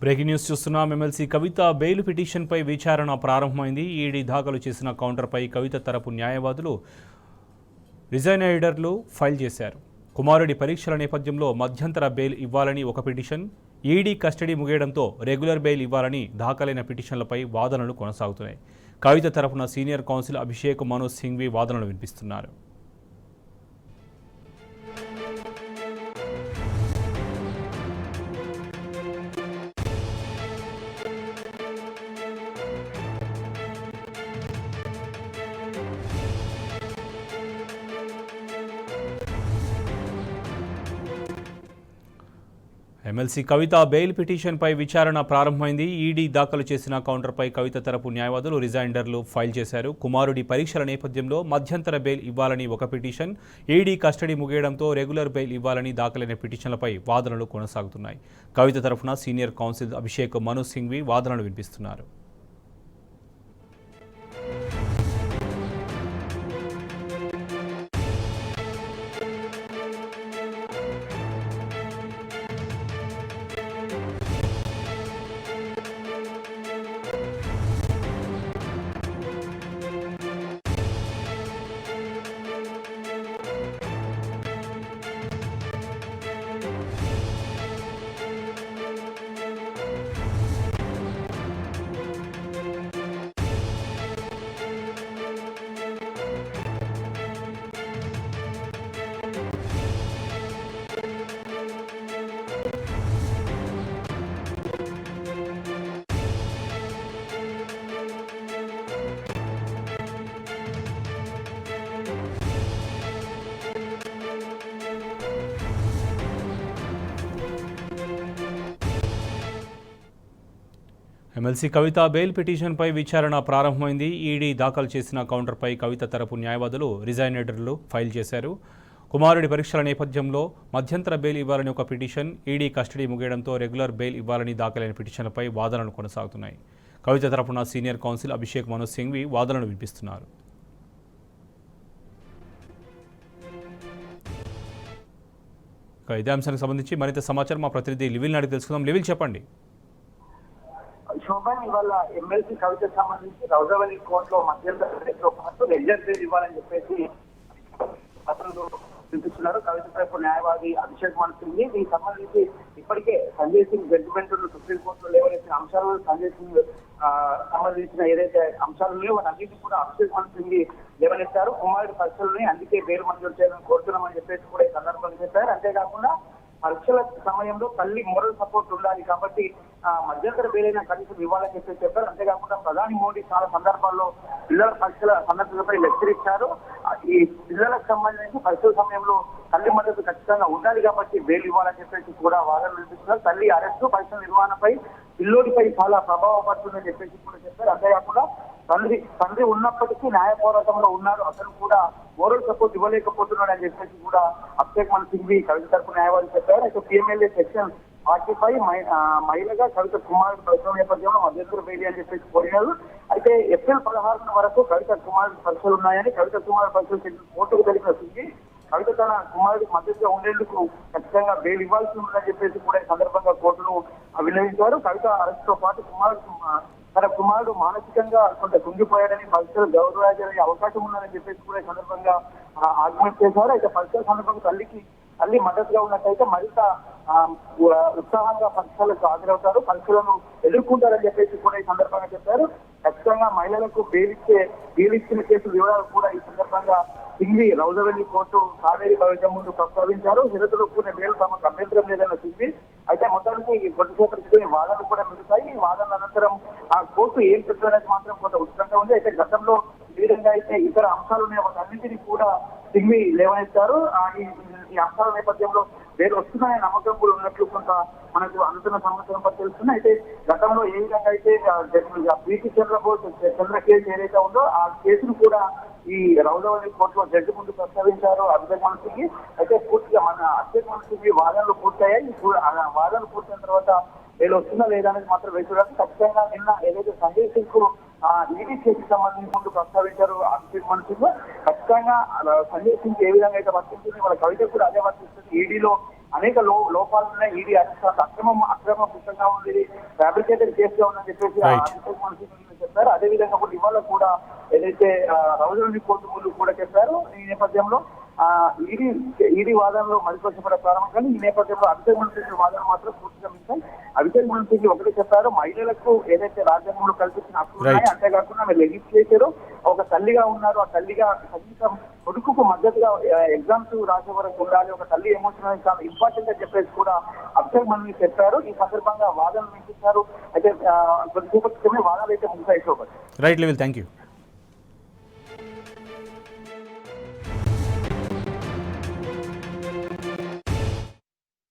Breaking news చూస్తున్నాం. MLC కవిత bail పిటిషన్పై విచారణ ప్రారంభమైంది. ఈడీ దాఖలు చేసిన కౌంటర్పై కవిత తరపు న్యాయవాదులు రిజైనైడర్లు ఫైల్ చేశారు. కుమారుడి పరీక్షల నేపథ్యంలో మధ్యంతర బెయిల్ ఇవ్వాలని ఒక పిటిషన్, ఈడీ కస్టడీ ముగియడంతో రెగ్యులర్ బెయిల్ ఇవ్వాలని దాఖలైన పిటిషన్లపై వాదనలు కొనసాగుతున్నాయి. కవిత తరపున సీనియర్ కౌన్సిల్ అభిషేక్ మను సింఘ్వి వాదనలు వినిపిస్తున్నారు. ఎమ్మెల్సీ కవిత బెయిల్ పిటిషన్పై విచారణ ప్రారంభమైంది. ఈడీ దాఖలు చేసిన కౌంటర్పై కవిత తరపు న్యాయవాదులు రిజైండర్లు ఫైల్ చేశారు. కుమారుడి పరీక్షల నేపథ్యంలో మధ్యంతర బెయిల్ ఇవ్వాలని ఒక పిటిషన్, ఈడీ కస్టడీ ముగియడంతో రెగ్యులర్ బెయిల్ ఇవ్వాలని దాఖలైన పిటిషన్లపై వాదనలు కొనసాగుతున్నాయి. కవిత తరఫున సీనియర్ కౌన్సిల్ అభిషేక్ మను సింఘ్వి వాదనలు వినిపిస్తున్నారు. ఎమ్మెల్సీ కవిత బెయిల్ పిటిషన్పై విచారణ ప్రారంభమైంది. ఈడీ దాఖలు చేసిన కౌంటర్పై కవిత తరపు న్యాయవాదులు రిజైనైడర్లు ఫైల్ చేశారు. కుమారుడి పరీక్షల నేపథ్యంలో మధ్యంతర బెయిల్ ఇవ్వాలని ఒక పిటిషన్, ఈడీ కస్టడీ ముగియడంతో రెగ్యులర్ బెయిల్ ఇవ్వాలని దాఖలైన పిటిషన్లపై వాదనలు కొనసాగుతున్నాయి. కవిత తరపున సీనియర్ కౌన్సిల్ అభిషేక్ మను సింఘ్వి వాదనలు వినిపిస్తున్నారు. ఇదే అంశానికి సంబంధించి మరింత సమాచారం మా ప్రతినిధి లివిల్ నాడికి తెలుసుకుందాం. లివిల్, చెప్పండి. శోభన్, ఇవాళ ఎమ్మెల్సీ కవితకు సంబంధించి రౌజవల్లి కోర్టులో మధ్యంతర పాటు రెగ్యులర్ బెయిల్ ఇవ్వాలని చెప్పేసి అతను చూపిస్తున్నారు. కవిత తరపు న్యాయవాది అభిషేక్ మను సింఘ్వి దీనికి సంబంధించి ఇప్పటికే సంజయ్ సింగ్ జడ్జిమెంట్ సుప్రీంకోర్టులో లేవనెత్తిన అంశాలు, సంజయ్ సింగ్ సంబంధించిన ఏదైతే అంశాలు ఉన్నాయో వాటన్నింటినీ కూడా అభిషేక్ మను సింఘ్వి లేవనెత్తారు. కుమారుడి పరీక్షలని అందుకే బెయిల్ మంజూరు చేయాలని కోరుతున్నామని చెప్పేసి కూడా ఈ సందర్భంగా చెప్పారు. అంతేకాకుండా పరీక్షల సమయంలో తల్లి మోరల్ సపోర్ట్ ఉండాలి కాబట్టి మధ్యంతర బెయిలైనా కనీసం ఇవ్వాలని చెప్పేసి చెప్పారు. అంతేకాకుండా ప్రధాని మోడీ చాలా సందర్భాల్లో పిల్లల పరీక్షల సమర్థతపై లెక్చర్ ఇచ్చారు. ఈ పిల్లలకు సంబంధించి పరీక్షల సమయంలో తల్లి మద్దతు ఖచ్చితంగా ఉండాలి కాబట్టి బెయిల్ ఇవ్వాలని చెప్పేసి కూడా వాదనలు వినిపిస్తున్నారు. తల్లి అరెస్టు పరీక్షల నిర్వహణపై పిల్లోడిపై చాలా ప్రభావం పడుతుందని చెప్పేసి కూడా చెప్పారు. అంతేకాకుండా తండ్రి ఉన్నప్పటికీ న్యాయ పోరాటంలో ఉన్నారు, అతను కూడా మోరల్ సపోర్ట్ ఇవ్వలేకపోతున్నాడు అని చెప్పేసి కూడా అభిషేక్ మను సింఘ్వి కవిత తరపు న్యాయవాది చెప్పారు. అయితే పిఎంఎల్ఏ సెక్షన్ 45 మహిళగా కవిత కుమారుడు పరీక్షల నేపథ్యంలో మధ్యంతర బెయిల్ అని చెప్పేసి కోరినారు. అయితే ఏప్రిల్ 16 వరకు కవిత కుమారుడు పరీక్షలు ఉన్నాయని కవిత కుమారుడు పరీక్షలు కోర్టుకు తెలిపిన సింఘ్వి కవిత తన కుమారుడికి మద్దతుగా ఉండేందుకు ఖచ్చితంగా బెయిల్ ఇవ్వాల్సి ఉందని చెప్పేసి కూడా ఈ సందర్భంగా కోర్టును వినియోగించారు. కవిత అరెస్టుతో పాటు తన కుమారుడు మానసికంగా కొంత కుంగిపోయాడని పరీక్షలు గౌరవాజనే అవకాశం ఉందని చెప్పేసి కూడా ఈ సందర్భంగా ఆర్గ్యుమెంట్ చేశారు. అయితే పరీక్షల సందర్భంగా తల్లి మద్దతుగా ఉన్నట్టయితే మరింత ఉత్సాహంగా పరీక్షలకు హాజరవుతారు, పరీక్షలను ఎదుర్కొంటారని చెప్పేసి కూడా ఈ సందర్భంగా చెప్పారు. ఖచ్చితంగా మహిళలకు బెయిల్ ఇచ్చిన కేసు వివరాలు కూడా ఈ సందర్భంగా సింఘ్వి రౌజవల్లి కోర్టు కావేరీ భవిష్యం ముందు ప్రస్తావించారు. షరతులు కూడిన బెయిల్ తమకు అభ్యంతరం లేదన్న సింఘ్వి అయితే మొత్తానికి కొద్దిసేపటి వాదనలు కూడా మిగుతాయి. ఈ వాదనల అనంతరం ఆ కోర్టు ఏం చెప్తారనేది మాత్రం కొంత ఉచితంగా ఉంది. అయితే గతంలో ఏ విధంగా అయితే ఇతర అంశాలు ఉన్నాయి వాటన్నింటినీ కూడా సింఘ్వి లేవనెత్తారు. ఈ అంశాల నేపథ్యంలో బెయిల్ వస్తుందనే నమ్మకం కూడా ఉన్నట్లు కొంత మనకు అందుతున్న సమాచారం తెలుస్తుంది. అయితే గతంలో ఏ విధంగా అయితే ప్రీతి చంద్ర కేసు ఏదైతే ఉందో ఆ కేసును కూడా ఈ రౌజవల్లి కోర్టులో జడ్జి ముందు ప్రస్తావించారు అభిషేక్ మను సింఘ్వి. అయితే పూర్తిగా మన అభిషేక్ మను సింఘ్వి వాదనలు పూర్తయ్యాయి. వాదనలు పూర్తయిన తర్వాత బెయిల్ వస్తుందా లేదా అనేది మాత్రం వేసి చూడాలి. ఖచ్చితంగా నిన్న ఏదైతే సంజయ్ సింగ్ కు ఈడీ కేసుకు సంబంధించి ముందు ప్రస్తావించారు అభిషేక్ మను సింఘ్. ఖచ్చితంగా సంజయ్ సింగ్ ఏ విధంగా అయితే వర్తించింది వాళ్ళ కవిత కూడా అదే వర్తిస్తుంది. ఈడీలో అనేక లోపాలు ఉన్నాయి. ఈడీ అక్రమ పుస్తకంగా ఉంది, ఫ్యాబ్రికేటెడ్ కేసుగా ఉందని చెప్పేసి Right. అభిషేక్ మను సింగ్ చెప్పారు. అదేవిధంగా కూడా ఇవాళ కూడా ఏదైతే రౌజవల్లి కోర్టు ముందు కూడా చెప్పారు. ఈ నేపథ్యంలో ఈడీ వాదనలో మరికొంచెం ప్రారంభం, కానీ ఈ నేపథ్యంలో అభిషేక్ మను సింగ్ వాదన మాత్రం పూర్తిగా మించాయి. అభిషేక్ మను సింగ్ ఒకటి చెప్పారు, మహిళలకు ఏదైతే రాజ్యాంగంలో కల్పించిన హక్కులు ఉన్నాయి, Right. అంతేకాకుండా మీరు లెజిస్లేచర్ ఒక తల్లిగా ఉన్నారు, ఆ తల్లిగా కనీసం కొడుకుకు మద్దతుగా ఎగ్జామ్స్ రాసే వరకు ఉండాలి, ఒక తల్లి ఎమోషనల్ చాలా ఇంపార్టెంట్ అని చెప్పేసి కూడా అభిషేక్ మను సింగ్ చెప్పారు. ఈ సందర్భంగా వాదనలు వినిపించారు. అయితే కొద్దిసేపటి క్రితమే వాదనలు అయితే ముగిసాయి. Right level, thank you.